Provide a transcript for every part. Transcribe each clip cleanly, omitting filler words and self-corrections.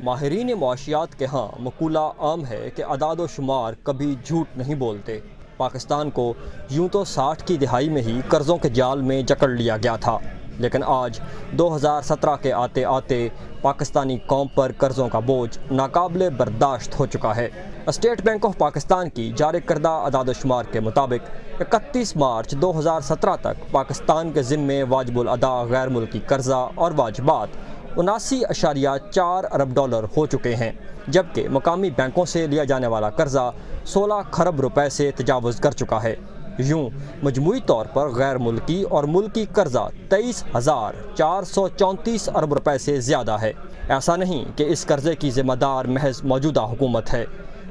माहिरीन मुआशियात के यहाँ मकूला आम है कि अदाद व शुमार कभी झूठ नहीं बोलते। पाकिस्तान को यूं तो 60 की दिहाई में ही कर्ज़ों के जाल में जकड़ लिया गया था, लेकिन आज 2017 के आते आते पाकिस्तानी कौम पर कर्ज़ों का बोझ नाकाबिले बर्दाश्त हो चुका है। स्टेट बैंक ऑफ पाकिस्तान की जारी करदा अदाद शुमार के मुताबिक 31 मार्च 2017 तक पाकिस्तान के ज़िम्मे वाजिबुल अदा गैर मुल्की कर्जा और वाजिबात 79.4 अरब डॉलर हो चुके हैं, जबकि मकामी बैंकों से लिया जाने वाला कर्जा 16 खरब रुपए से तजावुज़ कर चुका है। यूँ मजमूई तौर पर गैर मुल्की और मुल्की कर्जा 23,434 अरब रुपए से ज़्यादा है। ऐसा नहीं कि इस कर्ज़े की ज़िम्मेदार महज मौजूदा हुकूमत है।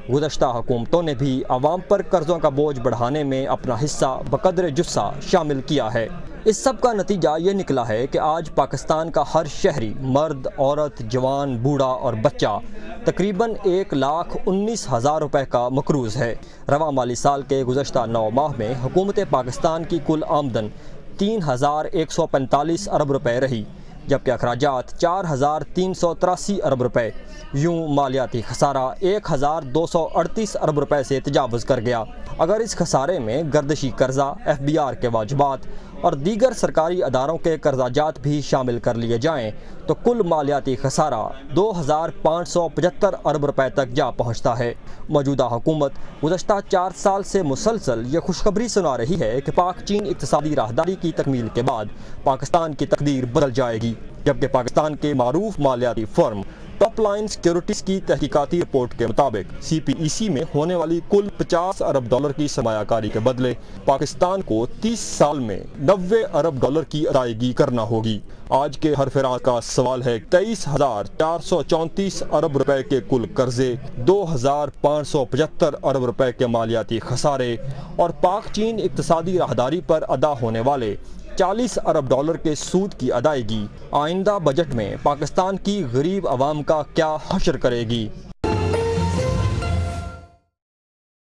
गुज़श्ता हुकूमतों ने भी आवाम पर कर्ज़ों का बोझ बढ़ाने में अपना हिस्सा बक़द्र जुस्सा शामिल किया है। इस सब का नतीजा ये निकला है कि आज पाकिस्तान का हर शहरी, मर्द, औरत, जवान, बूढ़ा और बच्चा तकरीबन 1,19,000 रुपये का मकरूज़ है। रवा माली साल के गुज़श्ता 9 माह में हुकूमत पाकिस्तान की कुल आमदन 3,145 अरब रुपये रही, जबकि अखराजात 4,383 अरब रुपये। यूँ मालियाती खसारा 1,238 अरब रुपये से तजावुज़ कर गया। अगर इस खसारे में गर्दिशी कर्जा, FBR के वाजिबात और दीगर सरकारी अदारों के कर्जाजात भी शामिल कर लिए जाएँ तो कुल मालियाती खसारा 2,575 अरब रुपये तक जा पहुँचता है। मौजूदा हुकूमत गुज़श्ता 4 साल से मुसलसल ये खुशखबरी सुना रही है कि पाक चीन इक़्तिसादी राहदारी की तकमील के बाद पाकिस्तान की तकदीर बदल जाएगी, जबकि पाकिस्तान के मारूफ मालियाती फर्म टॉप लाइन सिक्योरिटीज़ की तहकीकाती रिपोर्ट के मुताबिक CPEC में होने वाली कुल 50 अरब डॉलर की सरमायाकारी के बदले पाकिस्तान को 30 साल में 90 अरब डॉलर की अदायगी करना होगी। आज के हरफराज का सवाल है 23,434 अरब रुपए के कुल कर्जे, 2,575 अरब रुपए के मालियाती खसारे और पाक चीन इक़्तिसादी राहदारी पर अदा होने वाले 40 अरब डॉलर के सूद की अदायगी आइंदा बजट में पाकिस्तान की गरीब आवाम का क्या हश्र करेगी।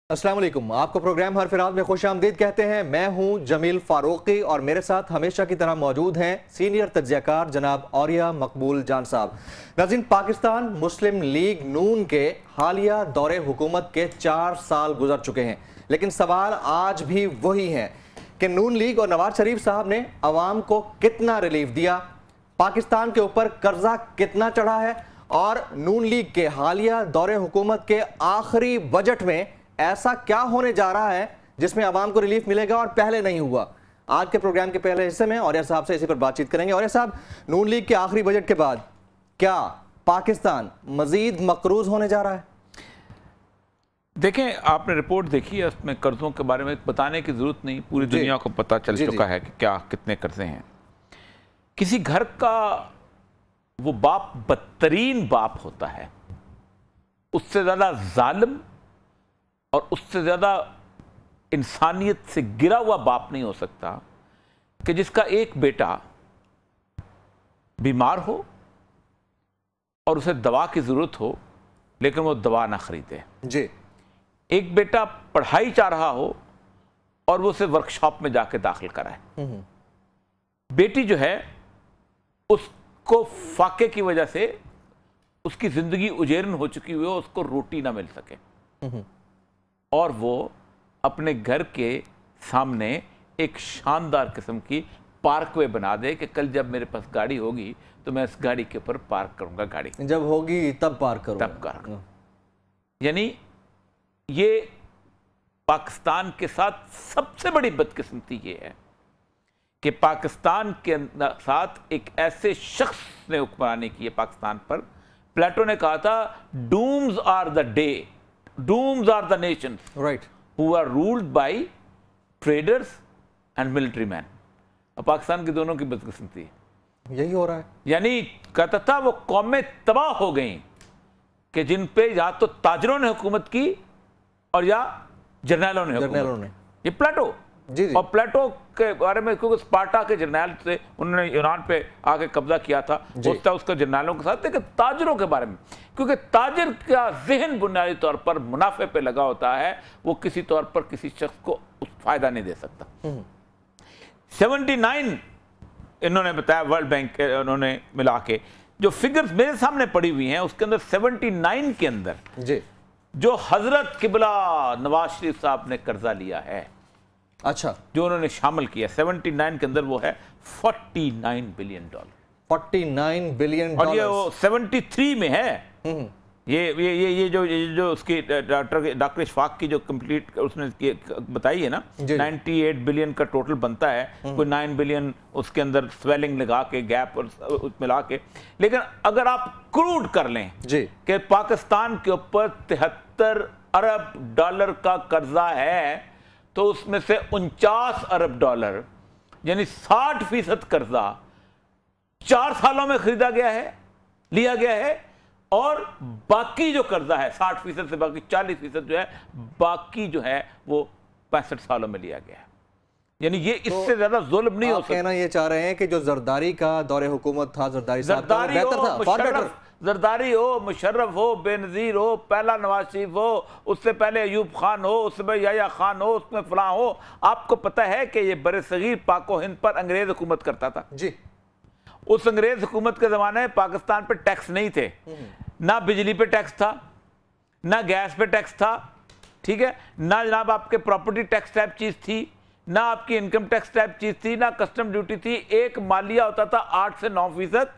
अस्सलाम वालेकुम, आपको प्रोग्राम हर फिराद में खुश आमदीद कहते हैं। मैं हूं जमील फारूकी और मेरे साथ हमेशा की तरह मौजूद हैं सीनियर तज्ज़ियाकार जनाब औरिया मकबूल जान साहब। नाज़रीन, पाकिस्तान मुस्लिम लीग नून के हालिया दौरे हुकूमत के 4 साल गुजर चुके हैं, लेकिन सवाल आज भी वही है कि नून लीग और नवाज शरीफ साहब ने अवाम को कितना रिलीफ दिया, पाकिस्तान के ऊपर कर्जा कितना चढ़ा है और नून लीग के हालिया दौरे हुकूमत के आखिरी बजट में ऐसा क्या होने जा रहा है जिसमें अवाम को रिलीफ मिलेगा और पहले नहीं हुआ। आज के प्रोग्राम के पहले हिस्से में औरिया साहब से इसी पर बातचीत करेंगे। औरिया साहब, नून लीग के आखिरी बजट के बाद क्या पाकिस्तान मजीद मकरूज होने जा रहा है? देखें, आपने रिपोर्ट देखी है, उसमें कर्ज़ों के बारे में बताने की ज़रूरत नहीं, पूरी दुनिया को पता चल चुका है कि क्या कितने कर्ज़े हैं। किसी घर का वो बाप बदतरीन बाप होता है, उससे ज़्यादा जालिम और उससे ज़्यादा इंसानियत से गिरा हुआ बाप नहीं हो सकता कि जिसका एक बेटा बीमार हो और उसे दवा की ज़रूरत हो लेकिन वो दवा ना खरीदे जी। एक बेटा पढ़ाई चाह रहा हो और वो उसे वर्कशॉप में जाके दाखिल कराए। बेटी जो है उसको फाके की वजह से उसकी जिंदगी उजेरन हो चुकी हुई हो, उसको रोटी ना मिल सके और वो अपने घर के सामने एक शानदार किस्म की पार्कवे बना दे कि कल जब मेरे पास गाड़ी होगी तो मैं इस गाड़ी के ऊपर पार्क करूंगा, गाड़ी जब होगी तब पार्क करूंगा, तब करूंगा। यानी ये पाकिस्तान के साथ सबसे बड़ी बदकिस्मती ये है कि पाकिस्तान के साथ एक ऐसे शख्स ने हुक्मरानी की है पाकिस्तान पर। प्लेटो ने कहा था, dooms are the day, dooms are the nations right who are ruled by traders and military man. अब पाकिस्तान की दोनों की बदकिस्मती है, यही हो रहा है। यानी कहता था वो कौमें तबाह हो गई कि जिन पे या तो ताजरों ने हुकूमत की और या जर्नैलों ने ये प्लेटो जी जी। और प्लेटो के बारे में, क्योंकि स्पार्टा के जर्नैल से उन्होंने ईरान पे आके कब्जा किया था, होता उसका जर्नैलों के साथ, लेकिन ताजरों के बारे में, क्योंकि ताजर का जहन बुनियादी तौर पर मुनाफे पे लगा होता है, वो किसी तौर पर किसी शख्स को फायदा नहीं दे सकता। 79 इन्होंने बताया, वर्ल्ड बैंक उन्होंने मिला के जो फिगर्स मेरे सामने पड़ी हुई हैं उसके अंदर 79 के अंदर जी जो हजरत किबला नवाज शरीफ साहब ने कर्जा लिया है, अच्छा, जो उन्होंने शामिल किया 79 के अंदर वो है $49 बिलियन। 49 बिलियन और ये वो 73 में है। ये जो उसकी डॉक्टर इशफाक की जो कंप्लीट उसने बताई है ना, 98 बिलियन का टोटल बनता है, कोई 9 बिलियन उसके अंदर स्वेलिंग लगा के गैप और मिला के। लेकिन अगर आप क्रूड कर लें जी कि पाकिस्तान के ऊपर 73 अरब डॉलर का कर्जा है, तो उसमें से 49 अरब डॉलर यानी 60% कर्जा 4 सालों में खरीदा गया है, लिया गया है, और बाकी जो कर्जा है 60% से बाकी 40% जो है, बाकी जो है वो 65 सालों में लिया गया है। यानी ये इससे ज्यादा जुल्म नहीं हो सकता। कहना ये चाह रहे हैं कि जो जरदारी का दौरे हुकूमत था, जरदारी साहब का बेहतर था, जरदारी हो, मुशर्रफ हो, बेनजीर हो, पहला नवाज शरीफ हो, उससे पहले अयूब खान हो, उससे पहले याया खान हो, उसमें फलां हो। आपको पता है कि ये बरसगीर पाको हिंद पर अंग्रेज हुकूमत करता था जी। उस अंग्रेज हुकूमत के जमाने में पाकिस्तान पे टैक्स नहीं थे, ना बिजली पे टैक्स था, ना गैस पे टैक्स था, ठीक है, ना जनाब आपके प्रॉपर्टी टैक्स टाइप चीज थी, ना आपकी इनकम टैक्स टाइप चीज थी, ना कस्टम ड्यूटी थी। एक मालिया होता था 8 से 9%,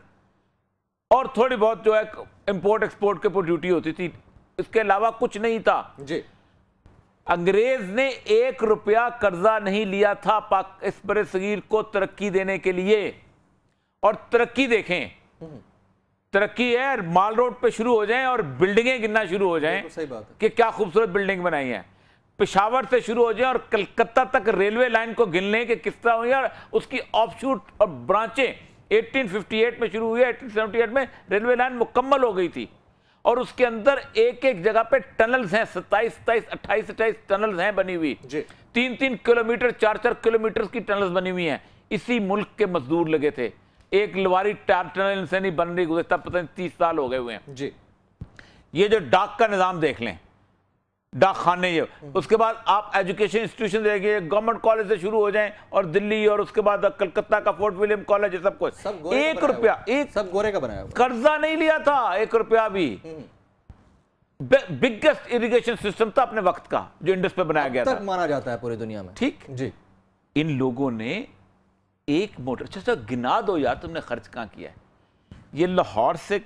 और थोड़ी बहुत जो है इंपोर्ट एक्सपोर्ट के ऊपर ड्यूटी होती थी, इसके अलावा कुछ नहीं था जी। अंग्रेज ने 1 रुपया कर्जा नहीं लिया था इस बरसगीर को तरक्की देने के लिए। और तरक्की देखें, तरक्की है माल रोड पे शुरू हो जाएं और बिल्डिंगें गिनना शुरू हो जाएं, सही बात है कि क्या खूबसूरत बिल्डिंग बनाई है। पेशावर से शुरू हो जाएं और कलकत्ता तक रेलवे लाइन को गिन लें कि किस तरह हुई है, और उसकी ऑफशूट और ब्रांचें 1858 में शुरू हुई है, 1878 में रेलवे लाइन मुकम्मल हो गई थी, और उसके अंदर एक एक जगह पे टनल्स हैं, 27-28 टनल्स हैं बनी हुई, 3-3 किलोमीटर 4-4 किलोमीटर की टनल्स बनी हुई हैं। इसी मुल्क के मजदूर लगे थे। एक लवारी टनल से नहीं बन रही, गुज़श्ता पता नहीं 30 साल हो गए हुए हैं जी। ये जो डाक का निज़ाम देख लें, डाक खाने, ये उसके बाद आप एजुकेशन इंस्टीट्यूशन देखिए, गवर्नमेंट कॉलेज से शुरू हो जाएं और दिल्ली, और उसके बाद कलकत्ता का फोर्ट विलियम कॉलेज, ये सब कुछ 1 रुपया, सब गोरे का बनाया, कर्जा नहीं लिया था 1 रुपया भी। बिगेस्ट इरिगेशन सिस्टम था अपने वक्त का जो इंडस पे बनाया गया था, माना जाता है पूरी दुनिया में, ठीक जी। इन लोगों ने एक मोटर, अच्छा गिना दो यार तुमने खर्च कहाँ किया है। ये लाहौर से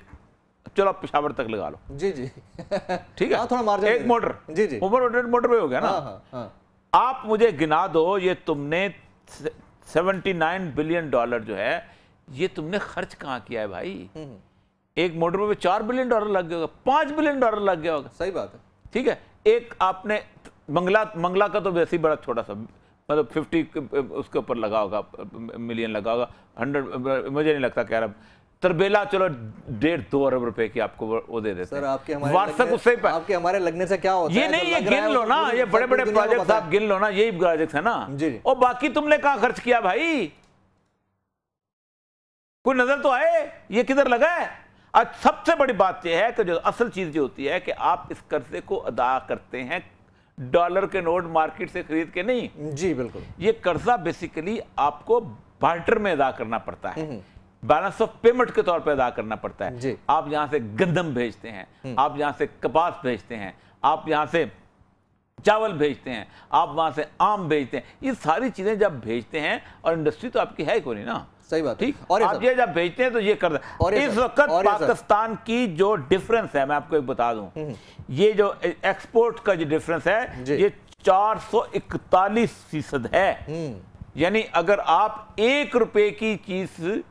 चलो पेशावर तक लगा लो, जी जी ठीक है, थोड़ा मार्जिन, एक मोटर, जी जी मोटर पे हो गया ना। हाँ। आप मुझे गिना दो, ये तुमने 79 बिलियन डॉलर जो है ये तुमने खर्च कहाँ किया है भाई। एक मोटर पे 4 बिलियन डॉलर लग गया होगा, 5 बिलियन डॉलर लग गया होगा, सही बात है, ठीक है। एक आपने मंगला का तो वैसे ही बड़ा छोटा सा, मतलब 50 उसके ऊपर लगा होगा, मिलियन लगा होगा, 100 मुझे नहीं लगता क्या। तरबेला चलो 1.5-2 अरब रुपए की आपको वो दे देते सर। आपके हमारे लगने से क्या होता है? ये नहीं, ये गिन लो ना, ये बड़े बड़े प्रोजेक्ट आप गिन लो ना, यही प्रोजेक्ट है ना जी। और बाकी तुमने कहाँ खर्च किया भाई, कोई नजर तो आए ये किधर लगा है। आज सबसे बड़ी बात यह है कि जो असल चीज जो होती है कि आप इस कर्जे को अदा करते हैं डॉलर के नोट मार्केट से खरीद के नहीं, जी बिल्कुल। ये कर्जा बेसिकली आपको बार्टर में अदा करना पड़ता है, बैलेंस ऑफ पेमेंट के तौर पे अदा करना पड़ता है। आप यहां से गंदम भेजते हैं, आप यहां से कपास भेजते हैं, आप यहां से चावल भेजते हैं, आप वहां से आम भेजते हैं, ये सारी चीजें जब भेजते हैं, और इंडस्ट्री तो आपकी है कोई नहीं ना, सही बात, ठीक। और आप ये जब भेजते हैं तो ये कर दे। इस वक्त पाकिस्तान की जो डिफरेंस है, मैं आपको एक बता दूं, ये जो एक्सपोर्ट का जो डिफरेंस है ये 441% है। यानी अगर आप 1 रुपए की चीज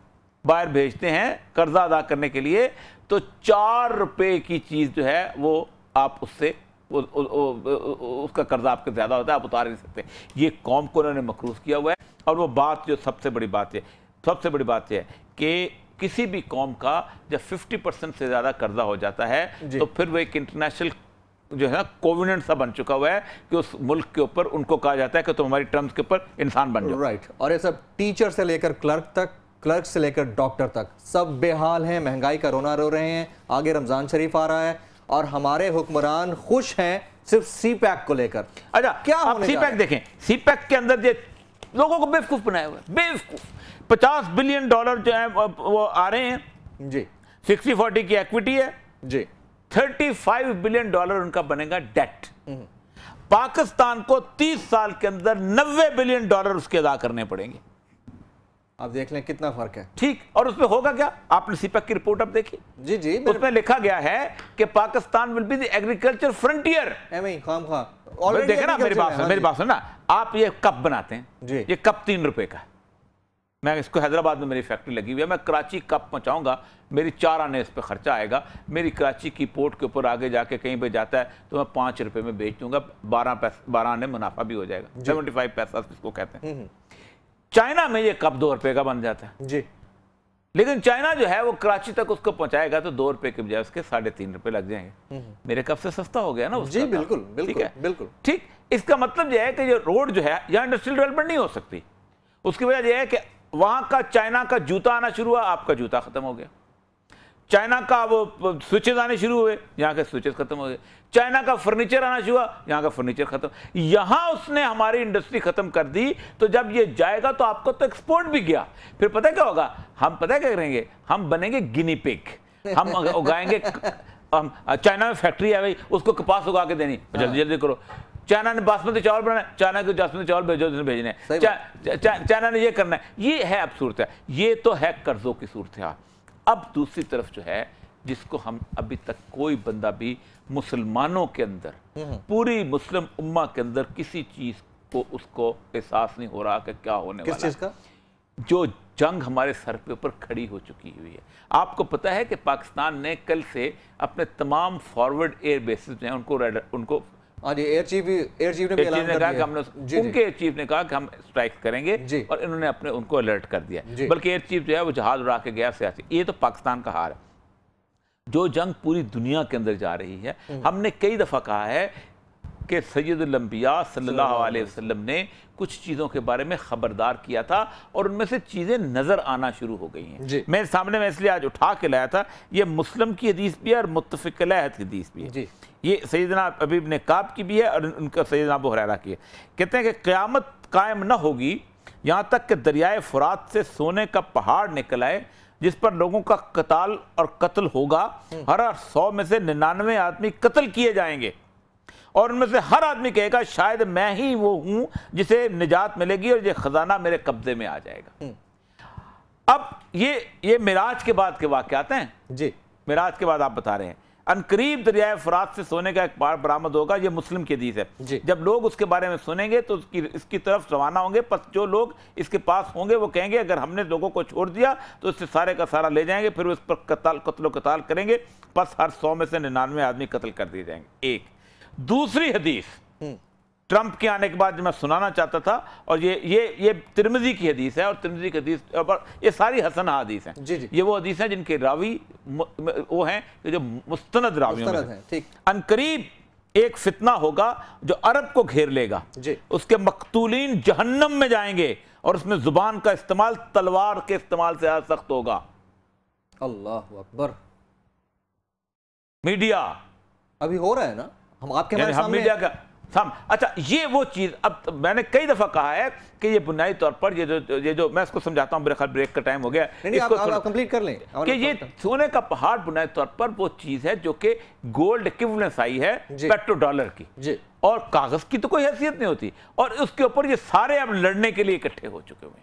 बाहर भेजते हैं कर्जा अदा करने के लिए, तो 4 रुपए की चीज जो है वो आप उससे उसका कर्जा आपके ज्यादा होता है, आप उतार नहीं सकते। ये कौम को उन्होंने मकरूज किया हुआ है। और वो बात जो सबसे बड़ी बात है, सबसे बड़ी बात यह है कि किसी भी कौम का जब 50% से ज्यादा कर्जा हो जाता है तो फिर वो एक इंटरनेशनल जो है कोविनेंट सा बन चुका हुआ है कि उस मुल्क के ऊपर उनको कहा जाता है कि तुम हमारी टर्म्स के ऊपर इंसान बन जाओ। राइट। और ये सब टीचर से लेकर क्लर्क तक, क्लर्क से लेकर डॉक्टर तक सब बेहाल हैं, महंगाई का रोना रो रहे हैं। आगे रमजान शरीफ आ रहा है और हमारे हुक्मरान खुश हैं सिर्फ सीपैक को लेकर। अच्छा, क्या आप सीपैक देखें, सीपैक के अंदर जो लोगों को बेवकूफ बनाया हुआ है, बेवकूफ। $50 बिलियन जो है वो आ रहे हैं जी, 60-40 की इक्विटी है जी, $35 बिलियन उनका बनेगा डेट। पाकिस्तान को 30 साल के अंदर $90 बिलियन उसके अदा करने पड़ेंगे। आप देख लें कितना फर्क है। ठीक, और उसमें होगा क्या? आपने सीपैक की रिपोर्ट अब देखी? जी जी, उसमें लिखा गया है कि Pakistan will be the agriculture frontier. देखे ना, मेरी बात सुना, आप ये कप बनाते हैं जी, ये कप ₹3 का है। मैं इसको हैदराबाद में मेरी फैक्ट्री लगी हुई है, मैं कराची कप पहुंचाऊंगा, मेरी 4 आने इस पर खर्चा आएगा। मेरी कराची की पोर्ट के ऊपर आगे जाके कहीं पे जाता है तो मैं ₹5 में बेच दूंगा, 12 आने मुनाफा भी हो जाएगा, 75 पैसा इसको कहते हैं। चाइना में ये कप ₹2 का बन जाता है जी, लेकिन चाइना जो है वो कराची तक उसको पहुंचाएगा तो ₹2 के बजाय उसके ₹3.5 लग जाएंगे। मेरे कप से सस्ता हो गया ना उसका। जी बिल्कुल बिल्कुल बिल्कुल ठीक। इसका मतलब यह है कि जो रोड जो है यहाँ इंडस्ट्रियल डेवलपमेंट नहीं हो सकती। उसकी वजह यह है कि वहां का चाइना का जूता आना शुरू हुआ, आपका जूता खत्म हो गया। चाइना का वो स्विचेज आने शुरू हुए, यहाँ के स्विचेज खत्म हो गए। चाइना का फर्नीचर आना शुरू हुआ, यहाँ का फर्नीचर खत्म। यहां उसने हमारी इंडस्ट्री खत्म कर दी, तो जब ये जाएगा तो आपको तो एक्सपोर्ट भी गया। फिर पता क्या होगा? हम पता क्या करेंगे? हम बनेंगे गिनी पिग। हम उगाएंगे, हम चाइना में फैक्ट्री है भाई, उसको कपास उगा के देनी, जल्दी जल्दी करो। चाइना ने बासमती चावल बनाना, चाइना के बासमती चावल भेजो, भेजने। चाइना ने ये करना है। ये है अब सूरत है, ये तो है कर्जों की सूरत है। अब दूसरी तरफ जो है, जिसको हम अभी तक कोई बंदा भी मुसलमानों के अंदर, पूरी मुस्लिम उम्मा के अंदर किसी चीज को उसको एहसास नहीं हो रहा कि क्या होने वाला है। किस चीज का? जो जंग हमारे सर पे ऊपर खड़ी हो चुकी हुई है। आपको पता है कि पाकिस्तान ने कल से अपने तमाम फॉरवर्ड एयर बेसिस हैं उनको एयर चीफ ने भी ऐलान कर दिया। उनके एयर चीफ ने कहा कि हम स्ट्राइक करेंगे और इन्होंने अपने उनको अलर्ट कर दिया। बल्कि एयर चीफ जो है वो जहाज उड़ा के गया सियासी। ये तो पाकिस्तान का हाल है। जो जंग पूरी दुनिया के अंदर जा रही है, हमने कई दफा कहा है कि सैयदुल अंबिया सल्लल्लाहु अलैहि वसल्लम ने कुछ चीज़ों के बारे में खबरदार किया था और उनमें से चीज़ें नज़र आना शुरू हो गई हैं। मेरे सामने मैं इसलिए आज उठा के लाया था, ये मुस्लिम की हदीस भी है और मुत्तफ़िक़ अलैह की हदीस भी है। ये सैयदना अबी इब्न काब की भी है और उनका सैयदना अबू हुरैरा की है। कहते हैं कि क़यामत कायम न होगी यहाँ तक कि दरियाए फ़ुरात से सोने का पहाड़ निकल आए, जिस पर लोगों का कताल और कत्ल होगा। हर 100 में से 99 आदमी कत्ल किए जाएंगे और उनमें से हर आदमी कहेगा शायद मैं ही वो हूं जिसे निजात मिलेगी और ये खजाना मेरे कब्जे में आ जाएगा। अब ये मिराज के बाद के वाक़यात हैं जी। मिराज के बाद आप बता रहे हैं अनकरीब दरियाए फ़ुरात से सोने का एक पहाड़ बरामद होगा। ये मुस्लिम की हदीस है। जब लोग उसके बारे में सुनेंगे तो इसकी तरफ रवाना होंगे। पर जो लोग इसके पास होंगे वो कहेंगे अगर हमने लोगों को छोड़ दिया तो इससे सारे का सारा ले जाएंगे, फिर उस पर कत्ल करेंगे। बस हर 100 में से 99 आदमी कत्ल कर दिए जाएंगे। एक दूसरी हदीस ट्रंप के आने के बाद जो मैं सुनाना चाहता था, और ये तिरमिज़ी की हदीस है और तिरमिज़ी की हदीस ये सारी हसन हदीस हैं। ये वो हदीस हैं जिनके रावी वो हैं जो मुस्तनद रावियों में हैं। अनकरीब एक फितना होगा जो अरब को घेर लेगा। उसके मकतूलीन जहन्नम में जाएंगे और उसमें जुबान का इस्तेमाल तलवार के इस्तेमाल से सख्त होगा। अल्लाह अकबर। मीडिया अभी हो रहा है ना, हम आपके सामने मीडिया का अच्छा ये वो चीज। अब मैंने कई दफा कहा है कि ये बुनियादी तौर पर ये जो मैं इसको समझाता हूं, मेरे ख्याल ब्रेक का टाइम हो गया। इसको आप कंप्लीट कर लें कि ये सोने का पहाड़ बुनियादी तौर पर वो चीज है जो कि गोल्ड इक्विवेलेंस आई है पेट्रो डॉलर की जी। और कागज की तो कोई हैसियत नहीं होती और उसके ऊपर ये सारे अब लड़ने के लिए इकट्ठे हो चुके हुए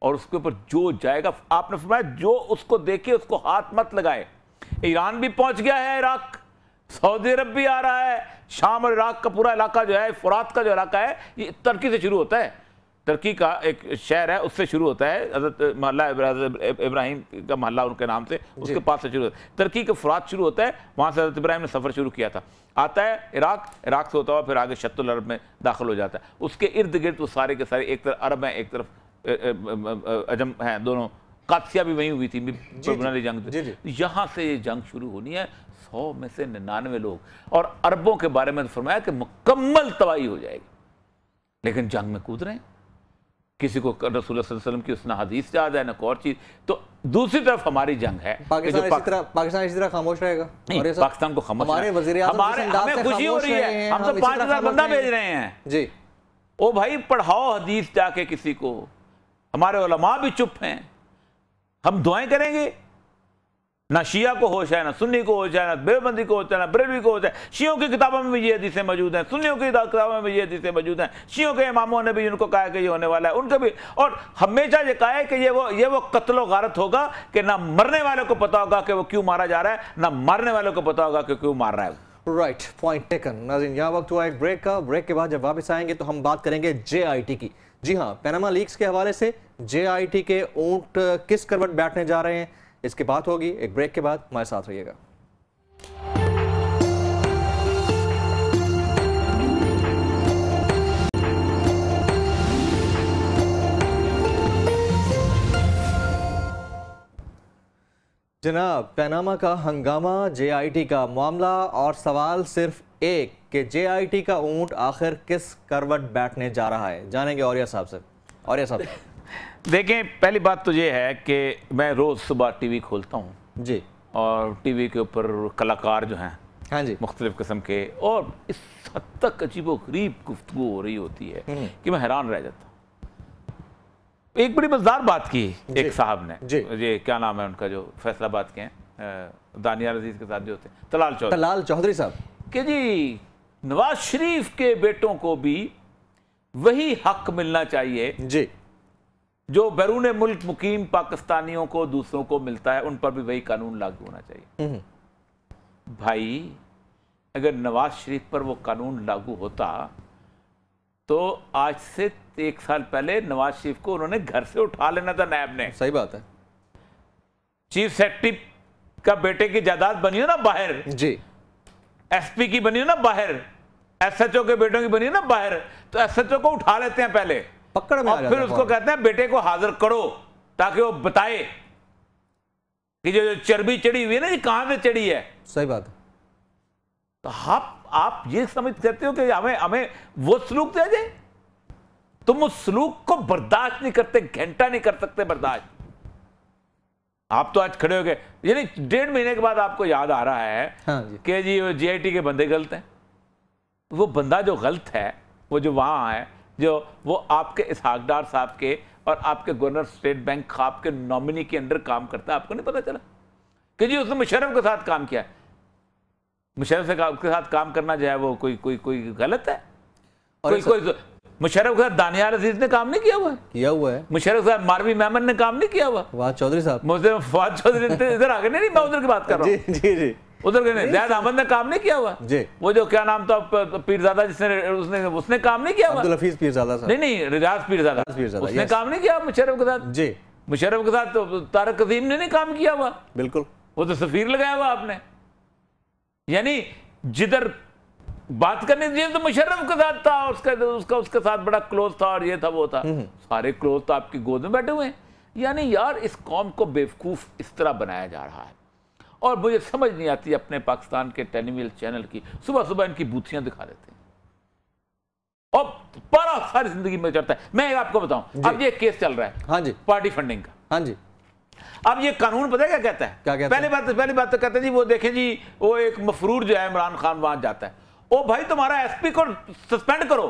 और उसके ऊपर जो जाएगा, आपने फरमाया जो उसको देखे उसको हाथ मत लगाए। ईरान भी पहुंच गया है, इराक, सऊदी अरब भी आ रहा है, शाम और इराक का पूरा इलाका जो है, फुरात का जो इलाका है, ये तुर्की से शुरू होता है। तुर्की का एक शहर है उससे शुरू होता है, हज़रत मोहल्ला इब्राहिम का मोहल्ला उनके नाम से, उसके पास से शुरू होता है। तुर्की का फुरात शुरू होता है, वहाँ से हज़रत इब्राहिम ने सफ़र शुरू किया था। आता है इराक, इराक से होता हुआ फिर आगे शत्रुल अरब में दाखिल हो जाता है। उसके इर्द गिर्द वो सारे के सारे, एक तरफ अरब हैं एक तरफ अजम हैं, दोनों। कादसिया भी वहीं हुई थी बुनियादी जंग। यहाँ से ये जंग शुरू होनी है। 100 में से 99 लोग और अरबों के बारे में फरमाया कि मुकम्मल तबाही हो जाएगी, लेकिन जंग में कूद रहे हैं। किसी को रसूल सल्लल्लाहु अलैहि वसल्लम की उसने हदीस याद है, ना कोई और चीज। तो दूसरी तरफ हमारी जंग है। पाकिस्तान इसी तरह खामोश रहेगा। पाकिस्तान को खामोश, हमें खुशी हो रही है, हम तो 5000 बंदा भेज रहे हैं जी। ओ भाई पढ़ाओ हदीस जाके किसी को। हमारे उलमा भी चुप हैं, हम दुआएं करेंगे। ना शिया को होश है, ना सुन्नी को होश है, ना देवबंदी को होश है, ना बरेलवी को होश है। शियों की किताबों में भी ये हदीसें मौजूद हैं, सुन्नियों की किताबों में भी ये हदीसें मौजूद हैं। शियों के इमामों ने भी उनको कहा कि ये होने वाला है, उनका भी, और हमेशा ये कहा है कि ये वो कत्लो गारत होगा कि ना मरने वाले को पता होगा कि वो क्यों मारा जा रहा है, ना मारने वाले को पता होगा कि क्यों मार रहा है। Right, point taken. नाज़रीन, यहाँ वक्त हुआ एक ब्रेक का। ब्रेक के बाद जब वापस आएंगे तो हम बात करेंगे JIT की। जी हाँ, पैनामा लीक्स के हवाले से JIT के ऊंट किस करवट बैठने जा रहे हैं, इसकी बात होगी एक ब्रेक के बाद। हमारे साथ रहिएगा। जनाब, पैनामा का हंगामा, JIT का मामला, और सवाल सिर्फ एक कि JIT का ऊंट आखिर किस करवट बैठने जा रहा है। जानेंगे औरिया साहब से। औरिया साहब देखें, पहली बात तो ये है कि मैं रोज़ सुबह टीवी खोलता हूँ जी, और टीवी के ऊपर कलाकार जो हैं, हाँ जी, मुख्तलिफ किस्म के, और इस हद तक अजीबो गरीब गुफ्तगू हो रही होती है कि मैं हैरान रह जाता हूँ। एक बड़ी मजेदार बात की एक साहब ने, ये क्या नाम है उनका, जो फैसलाबाद के हैं, दानियाल अजीज के साथ जो होते हैं, तलाल चौधरी साहब, कि जी नवाज शरीफ के बेटों को भी वही हक मिलना चाहिए जी जो बैरून मुल्क मुकीम पाकिस्तानियों को दूसरों को मिलता है, उन पर भी वही कानून लागू होना चाहिए। भाई, अगर नवाज शरीफ पर वो कानून लागू होता तो आज से 1 साल पहले नवाज शरीफ को उन्होंने घर से उठा लेना था नैब ने। सही बात है। चीफ सेक्रेटरी का बेटे की जायदाद बनी हो ना बाहर जी, SP की बनी हो ना बाहर, SHO के बेटों की बनी हो ना बाहर, तो SHO को उठा लेते हैं पहले, पकड़ में, और फिर उसको कहते हैं बेटे को हाजिर करो ताकि वो बताए कि जो चर्बी चढ़ी हुई है ना, ये कहां से चढ़ी है। सही बात है। तो आप ये समझ सकते हो कि हमें वो सलूक दे जाए? तुम उस सलूक को बर्दाश्त नहीं करते, घंटा नहीं कर सकते बर्दाश्त। आप तो आज खड़े हो गए, यानी 1.5 महीने के बाद आपको याद आ रहा है कि जी JIT के बंदे गलत हैं। वो बंदा जो गलत है, वो जो वहां है, जो वो आपके इसहाक डार साहब के और आपके गवर्नर स्टेट बैंक आपके नॉमिनी के अंडर काम करता है। आपको नहीं पता चला कि जी उसने मुशर्रफ के साथ काम किया? मुशर्रफ के साथ काम करना जो है वो कोई गलत है? कोई मुशर्रफ के साथ दानियाल अजीज ने काम नहीं किया हुआ है। मुशर्रफ के साथ मारवी मेमन ने काम नहीं किया हुआ। फवाद चौधरी साहब, मुझे फवाद चौधरी इधर आगे नहीं, मैं उधर की बात कर रहा हूँ। जी, उधर के नहीं, ज़ैद अहमद ने काम नहीं किया हुआ जी। वो जो क्या नाम था पीरजादा, जिसने उसने काम नहीं किया हुआ। अब्दुल हफीज पीरजादा साहब, नहीं रियाज पीरजादा, उसने काम नहीं किया मुशर्रफ के साथ जी। मुशर्रफ के साथ तो तारक अजीम ने नहीं काम किया हुआ। बिल्कुल, वो तो सफीर लगाया हुआ आपने। यानी जिधर बात करनी चाहिए तो मुशर्रफ के साथ था, उसके साथ बड़ा क्लोज था, और ये था वो था, सारे क्लोज तो आपकी गोद में बैठे हुए हैं। यानी यार, इस कौम को बेवकूफ इस तरह बनाया जा रहा है, और मुझे समझ नहीं आती अपने पाकिस्तान के टेलीविजन चैनल की। सुबह सुबह इनकी बूथियां दिखा देते हैं और बड़ा सारी जिंदगी में चलता है। मैं आपको बताऊं, अब ये केस चल रहा है, हाँ जी, पार्टी फंडिंग का, हाँ जी। अब ये कानून पता है क्या कहता है? क्या कहता है? पहली बात तो कहते हैं जी, वो देखें जी, वो एक मफरूर जो है इमरान खान वहां जाता है, ओ भाई तुम्हारा SP को सस्पेंड करो,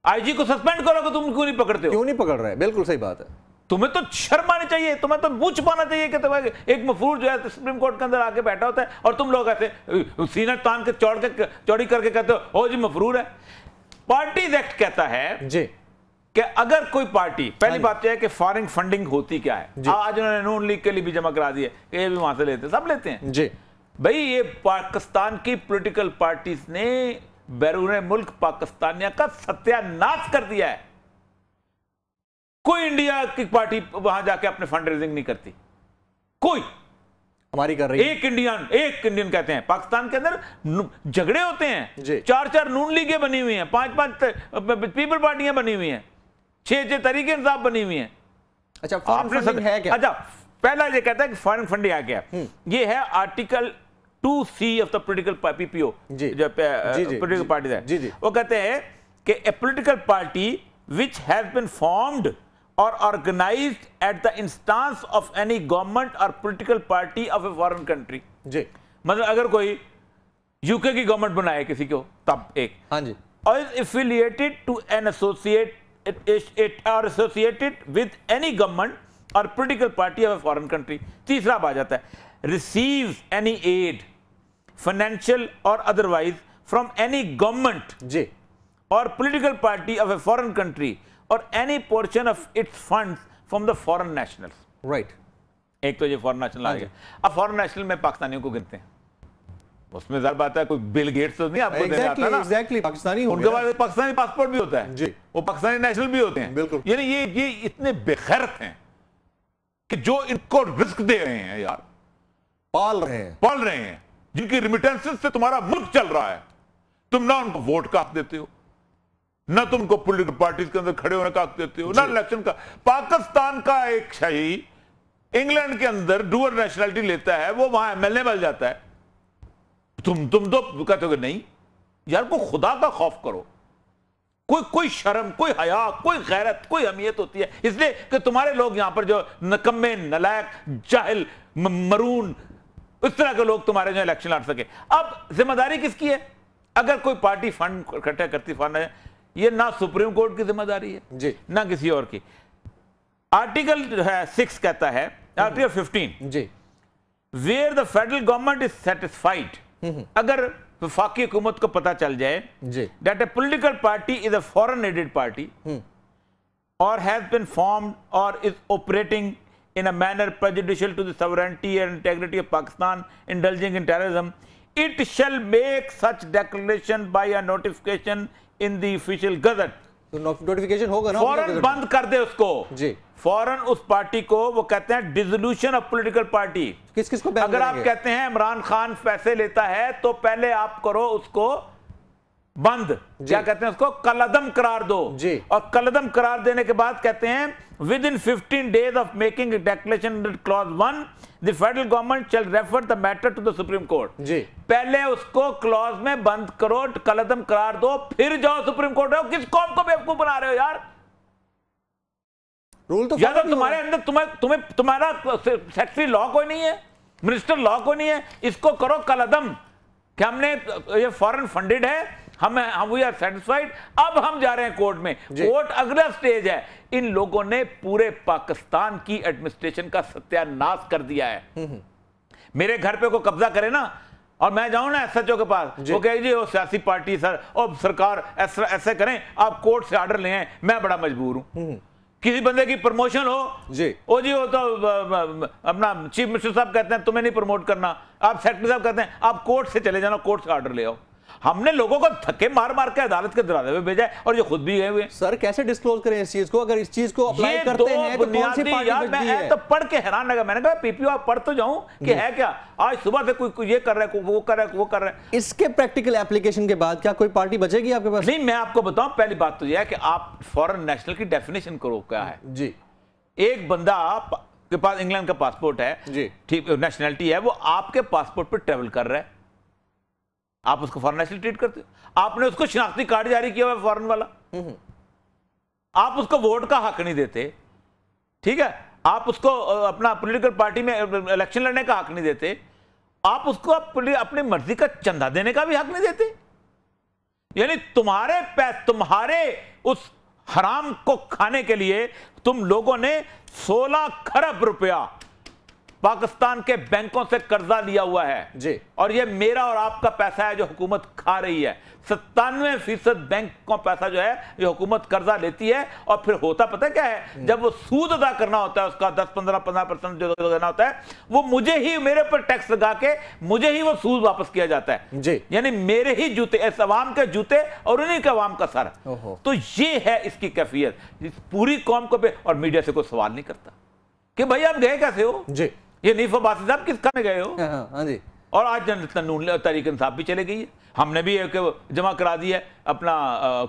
IG को सस्पेंड करो, कि तुम क्यों नहीं पकड़ते हो? क्यों नहीं पकड़ रहे? बिल्कुल सही बात है। तुम्हें तो शर्म आनी चाहिए, तुम्हें तो मुंह छुपाना चाहिए कि तुम्हें एक मफरूर जो है सुप्रीम कोर्ट के अंदर आके बैठा होता है और तुम लोग ऐसे सीना तान के चौड़ी करके कहते हो ओ जी मफरूर है। पार्टीज एक्ट कहता है जी कि अगर कोई पार्टी, पहली बात यह है कि फॉरेन फंडिंग होती क्या है। आज उन्होंने नून लीग के लिए भी जमा करा दी है कि ये भी वहां से लेते हैं, सब लेते हैं जी। भाई, ये पाकिस्तान की पॉलिटिकल पार्टीज ने बैरून मुल्क पाकिस्तानिया का सत्यानाश कर दिया है। कोई इंडिया की पार्टी वहां जाके अपने फंड रेजिंग नहीं करती, कोई। हमारी कर रही है। एक इंडियन कहते हैं। पाकिस्तान के अंदर झगड़े होते हैं, 4 नून लीगें बनी हुई हैं, 5 पीपल पार्टियां बनी हुई हैं, 6 तरीके इंसाफ बनी हुई हैं। अच्छा, फंडिंग है क्या? अच्छा, पहला ये कहता है कि फॉरेन फंडिंग क्या है। ये है article 2C of the political PPO, जो पॉलिटिकल पार्टी है। वो कहते हैं कि a political party which has been formed or organized at the instance of any government or political party of a foreign country। जी, मतलब अगर कोई यूके की गवर्नमेंट बनाए किसी को, तब एक, हाँ जी, और affiliated to an associated with any government or political party of a foreign country। तीसरा आ जाता है receives any aid, financial or otherwise, from any government G or political party of a foreign country or any portion of its funds from the foreign nationals. Right एक तो ये foreign national आ गया। अब foreign national में पाकिस्तानियों को गिनते हैं, उसमें ज़रा बात है, कोई बिल गेट्स तो नहीं आपको देने आता ना। एग्जैक्टली पाकिस्तानी, उनके पास पाकिस्तानी पासपोर्ट भी होता है जी, वो पाकिस्तानी नेशनल भी होते हैं। बिल्कुल। यानी ये इतने बेखैरत हैं कि जो इनको रिस्क दे रहे हैं यार, पाल रहे हैं, जिनकी रिमिटेंसेस से तुम्हारा मुल्क चल रहा है, तुम ना उनको वोट का हक देते हो, ना तुमको पॉलिटिकल पार्टीज के अंदर खड़े होने का हक देते हो, ना इलेक्शन का। पाकिस्तान का एक शाही इंग्लैंड के अंदर डुअल नेशनलिटी लेता है, वो वहां एमएलए बन जाता है। तुम तो कहते हो नहीं यार, को खुदा का खौफ करो, कोई शर्म, कोई हया, कोई गैरत, कोई अहमियत होती है। इसलिए कि तुम्हारे लोग यहां पर जो नकम्मे, नलायक, जाहिल, मरून, इस तरह के लोग तुम्हारे जो इलेक्शन लड़ सके। अब जिम्मेदारी किसकी है? अगर कोई पार्टी फंड इकट्ठा करती, फंड है, ये ना सुप्रीम कोर्ट की जिम्मेदारी है जी, ना किसी और की। आर्टिकल 6 कहता है, article 15 G, where the federal government is satisfied, अगर वफाकी हुकूमत को पता चल जाए that a political party is a foreign aided party और हैज बीन फॉर्म्ड और is operating in a manner prejudicial to the sovereignty and integrity of Pakistan, indulging in terrorism, it shall make such declaration by a notification in the official gazette. तो notification होगा ना, फौरन बंद कर दे उसको जी, फौरन उस पार्टी को। वो कहते हैं डिसोल्यूशन ऑफ पॉलिटिकल पार्टी। किस को अगर आप कहते हैं इमरान खान पैसे लेता है तो पहले आप करो उसको बंद, क्या कहते हैं उसको, कलअदम करार दो जी। और कलअदम करार देने के बाद कहते हैं with in 15 days of making a declaration under clause 1 the federal government shall refer the matter to the supreme court जी। पहले उसको क्लॉज में बंद करो, कलअदम करार दो, फिर जाओ सुप्रीम कोर्ट। हो किस कौम को बेवकूफ बना रहे हो यार? रूल तो या तो तुम्हारे अंदर तुम्हारा सेक्रेटरी लॉ कोई नहीं है, मिनिस्टर लॉ कोई नहीं है, इसको करो कलअदम कि हमने ये फॉरेन फंडेड है, हम वी आर सेटिस्फाइड। अब हम जा रहे हैं कोर्ट में, कोर्ट अगला स्टेज है। इन लोगों ने पूरे पाकिस्तान की एडमिनिस्ट्रेशन का सत्यानाश कर दिया है। मेरे घर पे को कब्जा करे ना और मैं जाऊं ना एसएचओ के पास, वो कहे जी वो सियासी पार्टी सर और सरकार ऐसे करें, आप कोर्ट से ऑर्डर ले आए, मैं बड़ा मजबूर हूं। किसी बंदे की प्रमोशन हो जी, वो तो अपना चीफ मिनिस्टर साहब कहते हैं तुम्हें नहीं प्रमोट करना, आप सेक्रेटरी साहब कहते हैं आप कोर्ट से चले जाना, कोर्ट से ऑर्डर ले आओ। हमने लोगों को धक्के मार मार के अदालत के दरवाजे पे भेजा है और ये खुद भी गए हुए। सर कैसे डिस्क्लोज करें इस चीज को? अगर इस चीज को अप्लाई करते हैं तो कौन सी पार्टी बचती है? तो पढ़ के हैरान लगा, मैंने कहा पीपीओ आप पढ़ तो जाऊं कि है क्या। आज सुबह से कोई ये कर रहा है, वो कर रहा है। इसके प्रैक्टिकल एप्लीकेशन के बाद क्या कोई पार्टी बचेगी आपके पास? नहीं, मैं आपको बताऊं, पहली बात तो यह है कि आप फॉरेन नेशनल की डेफिनेशन करो क्या है जी। एक बंदा के पास इंग्लैंड का पासपोर्ट है जी, ठीक, नेशनलिटी है, वो आपके पासपोर्ट पर ट्रेवल कर रहा है, आप उसको फॉरेन नेशनल ट्रीट करते हो। आपने उसको शनाख्ती कार्ड जारी किया हुआ है फॉरेन वाला, आप उसको वोट का हक नहीं देते, ठीक है, आप उसको अपना पॉलिटिकल पार्टी में इलेक्शन लड़ने का हक नहीं देते, आप उसको अपनी मर्जी का चंदा देने का भी हक नहीं देते। यानी तुम्हारे उस हराम को खाने के लिए तुम लोगों ने 16 खरब रुपया पाकिस्तान के बैंकों से कर्जा लिया हुआ है जी, और ये मेरा और आपका पैसा है जो हुकूमत खा रही है। 97% बैंक का पैसा जो है ये हुकूमत कर्जा लेती है, और फिर होता पता क्या है, जब वो सूद अदा करना होता है उसका 10-15% जो देना होता है, वो मुझे ही, मेरे पर टैक्स लगा के मुझे ही वो सूद वापस किया जाता है जी। यानी मेरे ही जूते, इस अवाम के जूते और उन्हीं के अवाम का सर। तो ये है इसकी कैफियत, पूरी कौम को। और मीडिया से कोई सवाल नहीं करता कि भाई आप गए कैसे हो जी, ये नीफ अब्बासी साहब किस खाने गए हो? हाँ जी। और आज नून तहरीक इंसाफ भी चले गई है, हमने भी एक जमा करा दी है अपना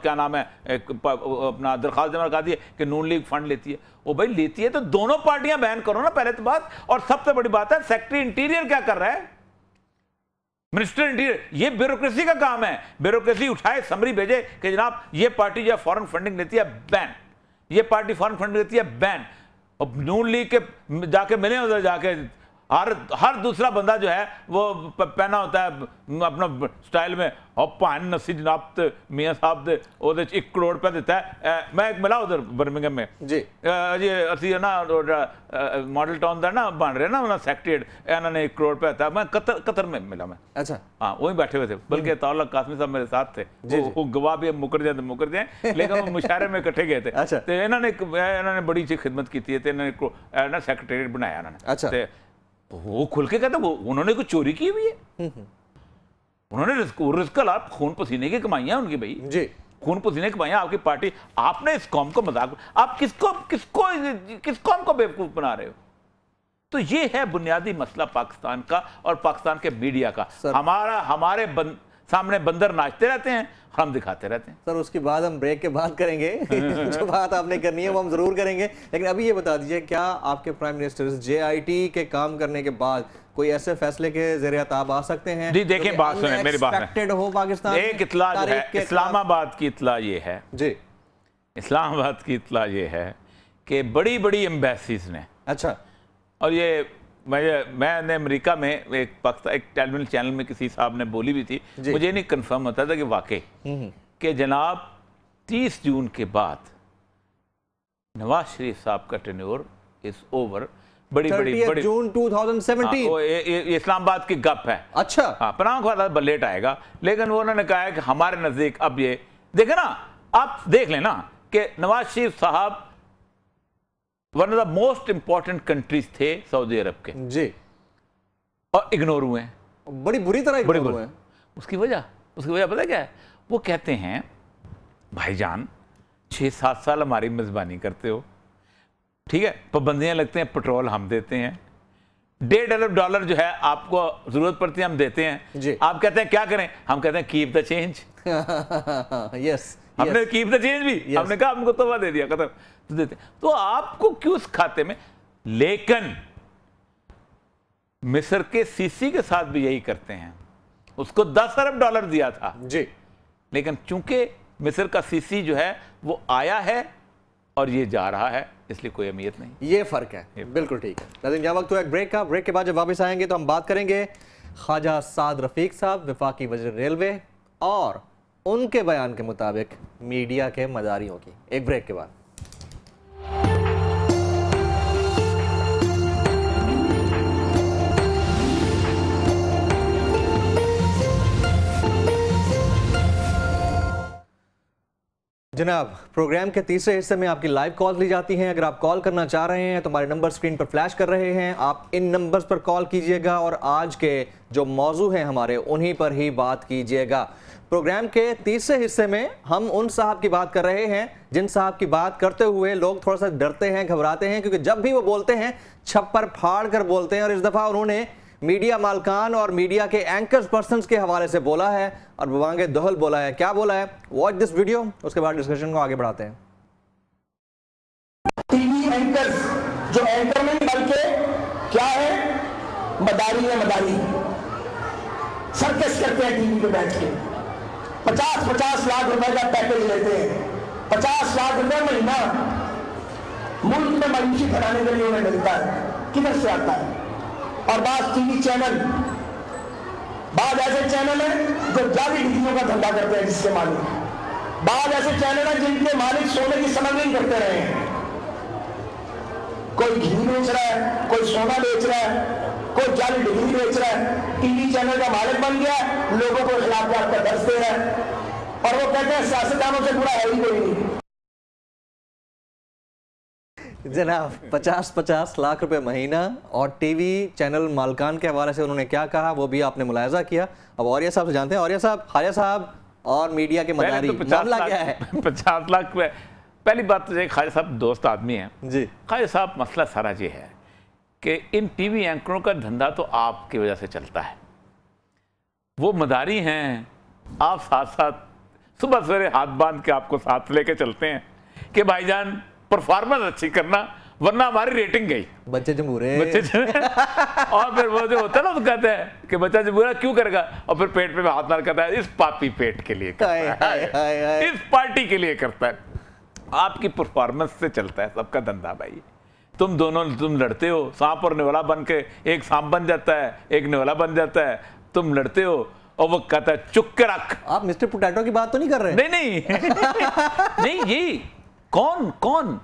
क्या नाम है, अपना दरखास्त जमा करा दी है कि नून लीग फंड लेती है। वो भाई लेती है तो दोनों पार्टियां बैन करो ना, पहले तो बात। और सबसे बड़ी बात है, सेक्रेटरी इंटीरियर क्या कर रहा है, मिनिस्टर इंटीरियर, ये ब्यूरोक्रेसी का काम है। ब्यूरोक्रेसी उठाए, समरी भेजे कि जनाब ये पार्टी जो फॉरेन फंडिंग लेती है बैन, ये पार्टी फॉरेन फंडिंग लेती है बैन। और नून लीग के जाके मिले उधर जाके हर दूसरा बंदा जो है वो पहना होता है अपना स्टाइल में, पान नसी जनाब मियाँ साहब दे 1 करोड़ रुपया देता है। मैं एक मिला उधर बर्मिंघम में जी असी ना मॉडल टाउन का ना बन रहे ना उन्होंने सेक्रेटरीट, इन्होंने 1 करोड़ रुपया था। मैं कतर में मिला मैं। अच्छा हाँ, वहीं बैठे हुए थे, बल्कि अताउल्लाह कासमी साहब मेरे साथ थे। वो गवाह भी मुकर जाए लेकिन वो मुशायरे में इकट्ठे गए थे। तो इन्होंने बड़ी अच्छी खिदमत की थी, इन्होंने सेक्रेटरीट बनाया इन्होंने। वो खुल के कहते वो उन्होंने कुछ चोरी की हुई है, उन्होंने रिस्क लाभ खून पसीने की कमाइयां उनकी भाई जी, खून पसीने की कमाइयां आपकी पार्टी। आपने इस कौम को मजाक, आप किस कौम को बेवकूफ बना रहे हो? तो ये है बुनियादी मसला पाकिस्तान का और पाकिस्तान के मीडिया का। हमारे सामने बंदर नाचते रहते हैं, हम दिखाते रहते हैं। सर उसके बाद हम ब्रेक के बाद करेंगे जो बात आपने करनी है वो हम जरूर करेंगे, लेकिन अभी ये बता दीजिए क्या आपके प्राइम मिनिस्टर JIT के काम करने के बाद कोई ऐसे फैसले के ज़रिए आप आ सकते हैं? जी देखें, बात सुने मेरी बात हो पाकिस्तान एक इत्ला जो है, इस्लामाबाद की इत्ला ये है जी, इस्लामाबाद की इत्ला ये है कि बड़ी बड़ी एम्बेसीज ने, अच्छा, और ये मैंने अमेरिका में एक टेलीविजन चैनल में किसी साहब ने बोली भी थी, मुझे नहीं कंफर्म होता था कि वाकई कि जनाब 30 जून के बाद नवाज शरीफ साहब का टेन्योर इज ओवर। बड़ी जून 2017 ये इस्लामाबाद की गप है। अच्छा हाँ, पनाह ख्वाजा लेट आएगा, लेकिन वो उन्होंने कहा है कि हमारे नजदीक अब ये देखे ना, आप देख लेना कि नवाज शरीफ साहब one of the most important countries थे सऊदी अरब के जी, और इग्नोर हुए हैं, बड़ी बुरी तरह इग्नोर हुए हैं। उसकी वजह पता क्या है? वो कहते हैं भाईजान 6-7 साल हमारी मेजबानी करते हो, ठीक है, पाबंदियां लगते हैं, पेट्रोल हम देते हैं, $1.5 अरब जो है आपको जरूरत पड़ती है हम देते हैं जी। आप कहते हैं क्या करें? हम कहते हैं कीप द चेंज। यस, हमने कीप द चेंज भी हमने कहा, हमको तोहफा दे दिया, खत्म तो देते। तो आपको क्यों उस खाते में? लेकिन मिस्र के सीसी के साथ भी यही करते हैं, उसको $10 अरब दिया था जी, लेकिन चूंकि मिस्र का सीसी जो है वो आया है और ये जा रहा है, इसलिए कोई अहमियत नहीं। ये फर्क है, बिल्कुल ठीक है। लेकिन यहाँ वक्त हुआ एक ब्रेक का, ब्रेक के बाद जब वापस आएंगे तो हम बात करेंगे ख्वाजा साद रफीक साहब, वफाकी वज़ीर रेलवे, और उनके बयान के मुताबिक मीडिया के मदारियों की। एक ब्रेक के बाद। जनाब, प्रोग्राम के तीसरे हिस्से में आपकी लाइव कॉल ली जाती हैं। अगर आप कॉल करना चाह रहे हैं तो हमारे नंबर स्क्रीन पर फ्लैश कर रहे हैं, आप इन नंबर्स पर कॉल कीजिएगा और आज के जो मौजू हैं हमारे उन्हीं पर ही बात कीजिएगा। प्रोग्राम के तीसरे हिस्से में हम उन साहब की बात कर रहे हैं जिन साहब की बात करते हुए लोग थोड़ा सा डरते हैं, घबराते हैं, क्योंकि जब भी वो बोलते हैं छप्पर फाड़ कर बोलते हैं, और इस दफ़ा उन्होंने मीडिया मालकान और मीडिया के एंकर्स पर्संस के हवाले से बोला है और बवांगे दोहल बोला है। क्या बोला है? वॉच दिस वीडियो, उसके बाद डिस्कशन को आगे बढ़ाते हैं। टीवी एंकर्स जो एंकर नहीं बल्कि क्या है, मदारी है, मदारी सर्कस करते हैं टीवी पे बैठ के, 50-50 लाख रुपए का पैकेज लेते हैं, 50 लाख रुपए महीना मुल्क में मईशी बनाने के लिए उन्हें मिलता है। किधर से आता है? और बात टीवी चैनल, बाद ऐसे चैनल हैं जो जाली डिग्रियों का धंधा करते हैं जिसके मालिक, बाद ऐसे चैनल हैं जिनके मालिक सोने की स्मगलिंग करते रहे हैं। कोई घी बेच रहा है, कोई सोना बेच रहा है, कोई जाली डिग्री बेच रहा है, टीवी चैनल का मालिक बन गया, लोगों को खिलाफियात का दर्ज दे रहा है, और वो कहते हैं सियासतदानों से बुरा है ही कोई नहीं। जनाब, 50-50 लाख रुपए महीना और टीवी चैनल मालकान के हवाले से उन्होंने क्या कहा वो भी आपने मुलायजा किया। अब औरिया साहब से जानते हैं। औरिया साहब, ख्वाजा साहब और मीडिया के मदारी, मामला क्या है? 50 लाख। पहली बात तो ख्वाजा साहब दोस्त आदमी हैं जी। ख्वाजा साहब, मसला सारा ये है कि इन टीवी एंकरों का धंधा तो आपकी वजह से चलता है, वो मदारी हैं, आप साथ साथ सुबह सवेरे हाथ बांध के आपको साथ लेके चलते हैं कि भाईजान परफॉर्मेंस अच्छी करना, वरना हमारी रेटिंग गई। बच्चे जमूरे, और फिर वो जो होता है ना, तो कहते हैं कि बच्चा जमूरा क्यों करेगा, और फिर पेट पे हाथ मार करता है, इस पापी पेट के लिए करता है, इस पार्टी के लिए करता है। आपकी परफॉर्मेंस से चलता है सबका धंधा भाई। तुम लड़ते हो, सांप और नेवला बन के, एक सांप बन जाता है एक नेवला बन जाता है, तुम लड़ते हो और वो कहता है चुप के रख। आप मिस्टर पोटैटो की बात तो नहीं कर रहे? नहीं नहीं नहीं, ये कौन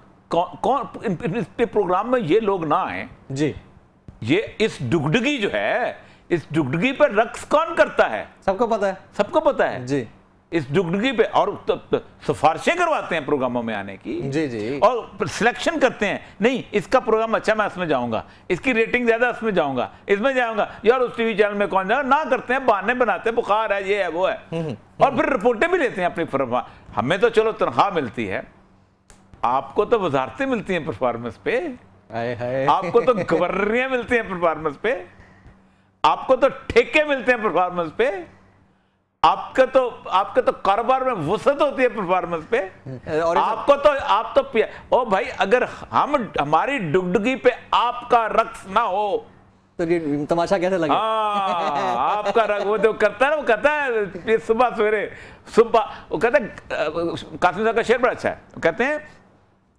इस प्रोग्राम में ये लोग ना आए जी। ये इस डुगडुगी जो है, इस डुगडुगी पर रक्स कौन करता है? सबको पता है, सबको पता है जी। इस डुगडुगी पे और सिफारिशें करवाते हैं प्रोग्रामों में आने की जी जी, और सिलेक्शन करते हैं, नहीं इसका प्रोग्राम अच्छा मैं इसमें जाऊंगा, इसकी रेटिंग ज्यादा इसमें जाऊंगा, इसमें जाऊंगा यार, उस टीवी चैनल में कौन जाएगा? ना करते हैं, बहाने बनाते हैं, बुखार है, ये है, वो है, और फिर रिपोर्टें भी लेते हैं अपनी फर्मा। हमें तो चलो तनख्वाह मिलती है, आपको तो वजारतें मिलती हैं परफॉर्मेंस पे, आपको तो गवर्नरियां मिलती हैं परफॉर्मेंस पे, आपको तो ठेके मिलते हैं परफॉर्मेंस पे, आपके तो कारोबार में वसत होती है परफॉर्मेंस पे, और आपको तो आप तो ओ भाई, अगर हमारी डुगडुगी पे आपका रक्स ना हो तो ये तमाशा कैसे लगे? आपका रंग वो जो करता है ना, वो कहता है सुबह सवेरे वो कहता है, कासिम साहब का शेर बड़ा अच्छा है, वो कहते हैं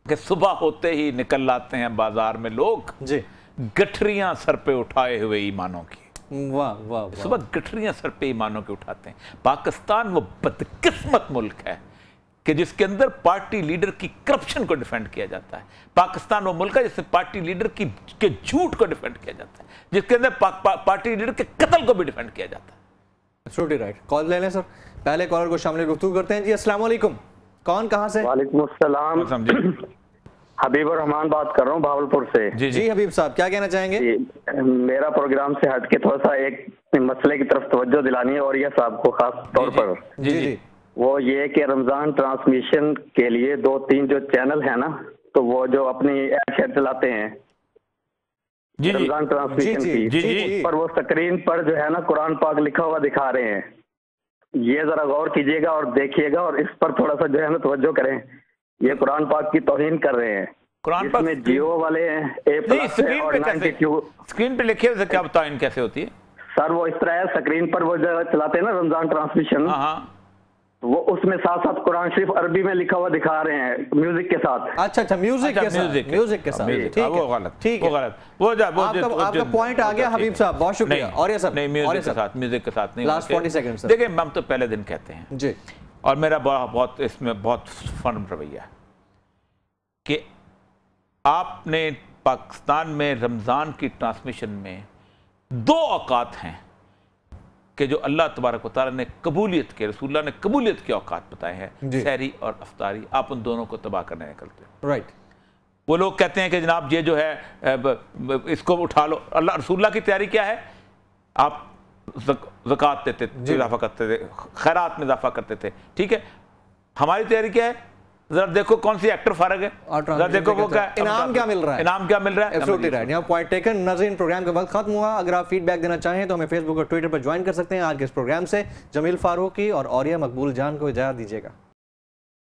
कि सुबह होते ही निकल लाते हैं बाजार में लोग जी, गठरियां सर पे उठाए हुए ईमानों की। वाह वाह, सुबह गठरियां सर पे ईमानों के उठाते हैं। पाकिस्तान वो बदकिस्मत मुल्क है कि जिसके अंदर पार्टी लीडर की करप्शन को डिफेंड किया जाता है। पाकिस्तान वो मुल्क है जिससे पार्टी लीडर के झूठ को डिफेंड किया जाता है, जिसके अंदर पार्टी लीडर के कत्ल को भी डिफेंड किया जाता है। Absolutely right. कॉल ले लें सर, पहले कॉलर को शामिल गुफ्तगू करते हैं जी। अस्सलाम वालेकुम, कौन कहां से? वालेकुम अस्सलाम, हबीबुर रहमान बात कर रहा हूँ भावलपुर से। जी हबीब साहब, क्या कहना चाहेंगे? मेरा प्रोग्राम से हट के थोड़ा सा एक मसले की तरफ तवज्जो दिलानी है, और यह साहब को खास तौर पर जी, वो ये कि रमजान ट्रांसमिशन के लिए 2-3 जो चैनल है ना, तो वो जो अपनी एड चलाते हैं रमजान ट्रांसमिशन की, पर वो स्क्रीन पर जो है ना कुरान पाक लिखा हुआ दिखा रहे हैं। ये जरा गौर कीजिएगा और देखिएगा, और इस पर थोड़ा सा जो है ना तवज्जो करें। ये कुरान पाक की तौहीन कर रहे हैं। कुरान पाक में जियो वाले स्क्रीन पे लिखे हुए, क्या तौहीन कैसे होती है सर? वो इस तरह है, स्क्रीन पर वो जो चलाते हैं ना रमजान ट्रांसमिशन, वो उसमें साथ साथ कुरान शरीफ अरबी में लिखा हुआ दिखा रहे हैं म्यूजिक के साथ। अच्छा, म्यूजिक के साथ, म्यूजिक के साथ, ठीक है, वो गलत, ठीक है, वो गलत, वो आपका पॉइंट आ गया हबीब साहब, बहुत शुक्रिया। और ये सब नहीं, म्यूजिक के साथ नहीं, लास्ट 40 सेकंड सर। देखिए, हम तो पहले दिन कहते हैं जी, और मेरा बहुत इसमें बहुत फर्म रवैया है कि आपने पाकिस्तान में रमजान की ट्रांसमिशन में 2 औकात हैं कि जो अल्लाह तबारक व तआला ने कबूलियत के, रसूलुल्लाह ने कबूलियत के औकात बताए हैं, सहरी और अफ्तारी। आप उन दोनों को तबाह करने निकलते हैं। राइट। वो लोग कहते हैं कि जनाब ये जो है इसको उठा लो। अल्लाह रसूलुल्लाह की तैयारी क्या है? आप ज़कात देते थे, इजाफा करते थे, खैरात में इजाफा करते थे, ठीक है। हमारी तैयारी क्या है? जरा देखो कौन सी एक्टर फारग है, जरा देखो वो क्या इनाम क्या मिल रहा है, इनाम क्या मिल रहा है। एब्सोल्युटली राइट, यहाँ पॉइंट टेकन। नाज़रीन, प्रोग्राम का वक्त खत्म हुआ। अगर आप फीडबैक देना चाहें तो हमें फेसबुक और ट्विटर पर ज्वाइन कर सकते हैं। आज के इस प्रोग्राम से जमील फारूकी और औरिया मकबूल जान को इजाज़त दीजिएगा।